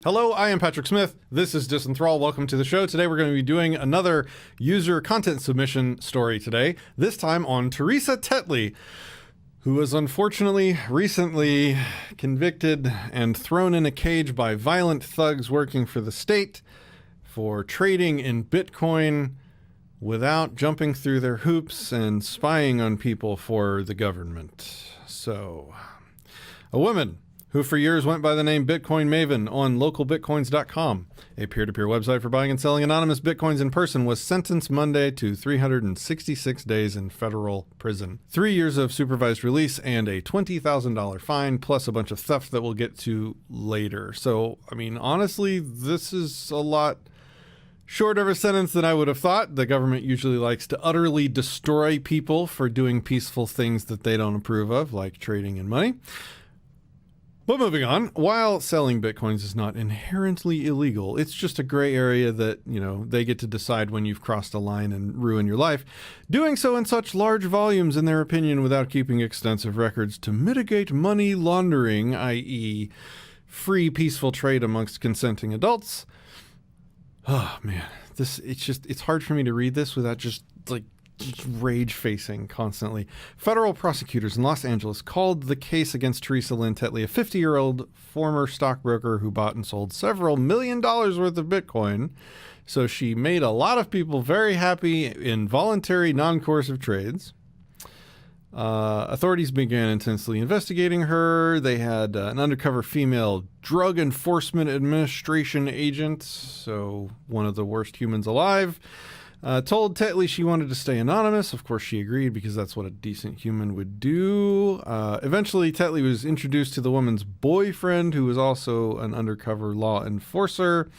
Hello, I am Patrick Smith. This is Disenthrall. Welcome to the show. Today we're going to be doing another user content submission story today, this time on Theresa Tetley, who was unfortunately recently convicted and thrown in a cage by violent thugs working for the state for trading in Bitcoin without jumping through their hoops and spying on people for the government. So, a woman who for years went by the name Bitcoin Maven on localbitcoins.com, a peer-to-peer website for buying and selling anonymous Bitcoins in person, was sentenced Monday to 366 days in federal prison, 3 years of supervised release, and a $20,000 fine, plus a bunch of theft that we'll get to later. So, I mean, honestly, this is a lot shorter of a sentence than I would have thought. The government usually likes to utterly destroy people for doing peaceful things that they don't approve of, like trading in money. But moving on, while selling Bitcoins is not inherently illegal, it's just a gray area that, they get to decide when you've crossed a line and ruin your life. Doing so in such large volumes, in their opinion, without keeping extensive records to mitigate money laundering, i.e. free peaceful trade amongst consenting adults. Oh man, it's hard for me to read this without just rage-facing constantly. Federal prosecutors in Los Angeles called the case against Theresa Lynn Tetley, a 50-year-old former stockbroker who bought and sold several $1 million worth of Bitcoin. So she made a lot of people very happy in voluntary, non-coercive trades. Authorities began intensely investigating her. They had an undercover female Drug Enforcement Administration agent, so one of the worst humans alive, told Tetley she wanted to stay anonymous. Of course, she agreed because that's what a decent human would do. Eventually, Tetley was introduced to the woman's boyfriend, who was also an undercover law enforcer.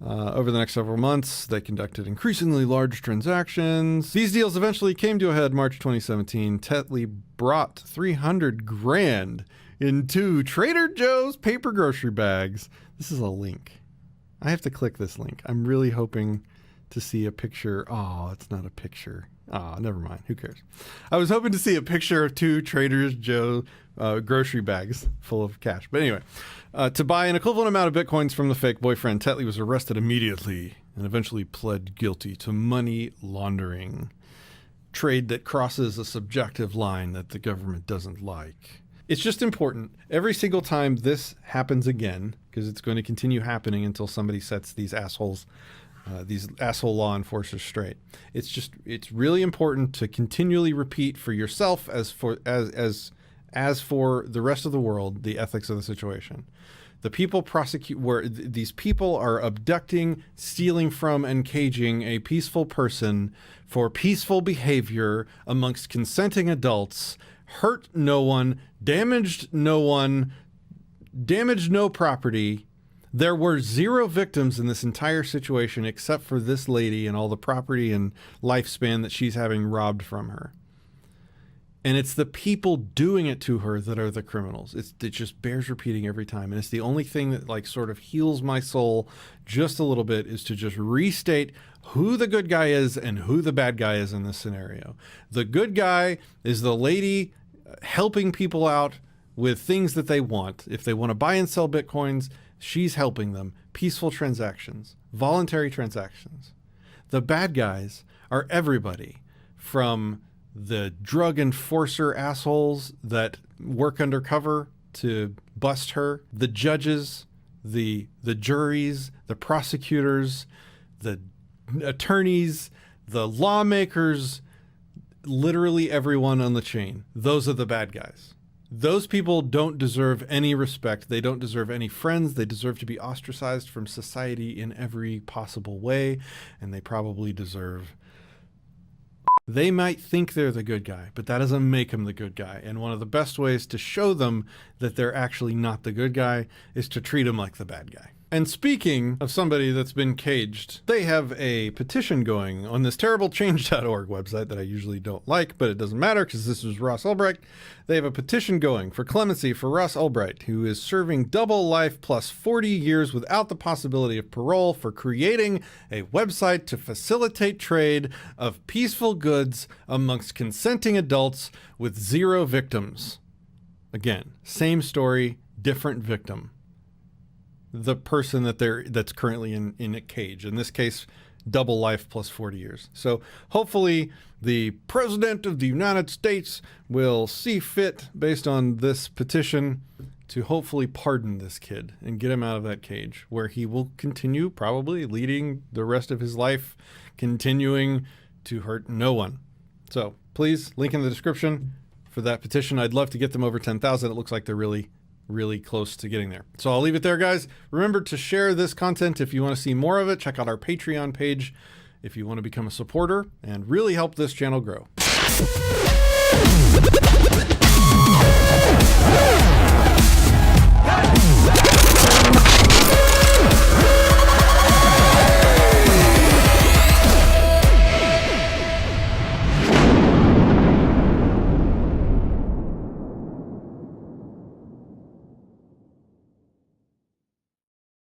Over the next several months, they conducted increasingly large transactions. These deals eventually came to a head March 2017. Tetley brought $300,000 in 2 Trader Joe's paper grocery bags. This is a link. I have to click this link. I'm really hoping to see a picture. Oh, it's not a picture. Oh, never mind. Who cares? I was hoping to see a picture of 2 Trader Joe grocery bags full of cash. But anyway, to buy an equivalent amount of Bitcoins from the fake boyfriend, Tetley was arrested immediately and eventually pled guilty to money laundering, trade that crosses a subjective line that the government doesn't like. It's just important every single time this happens again, because it's going to continue happening until somebody sets these asshole law enforcers straight. It's really important to continually repeat for yourself as for the rest of the world, the ethics of the situation. The people these people are abducting, stealing from, and caging a peaceful person for peaceful behavior amongst consenting adults, hurt no one, damaged no property. There were 0 victims in this entire situation except for this lady and all the property and lifespan that she's having robbed from her. And it's the people doing it to her that are the criminals. It just bears repeating every time. And it's the only thing that sort of heals my soul just a little bit, is to just restate who the good guy is and who the bad guy is in this scenario. The good guy is the lady helping people out with things that they want. If they want to buy and sell Bitcoins, she's helping them. Peaceful transactions, voluntary transactions. The bad guys are everybody from the drug enforcer assholes that work undercover to bust her, the judges, the juries, the prosecutors, the attorneys, the lawmakers, literally everyone on the chain. Those are the bad guys. Those people don't deserve any respect. They don't deserve any friends. They deserve to be ostracized from society in every possible way, and they probably deserve... They might think they're the good guy, but that doesn't make them the good guy. And one of the best ways to show them that they're actually not the good guy is to treat them like the bad guy. And speaking of somebody that's been caged, they have a petition going on this terrible change.org website that I usually don't like, but it doesn't matter because this is Ross Ulbricht. They have a petition going for clemency for Ross Ulbricht, who is serving double life plus 40 years without the possibility of parole for creating a website to facilitate trade of peaceful goods amongst consenting adults with 0 victims. Again, same story, different victim. the person that's currently in a cage. In this case, double life plus 40 years. So hopefully the President of the United States will see fit, based on this petition, to hopefully pardon this kid and get him out of that cage, where he will continue probably leading the rest of his life, continuing to hurt no one. So please, link in the description for that petition. I'd love to get them over 10,000. It looks like they're really close to getting there. So I'll leave it there, guys. Remember to share this content if you want to see more of it. Check out our Patreon page if you want to become a supporter and really help this channel grow.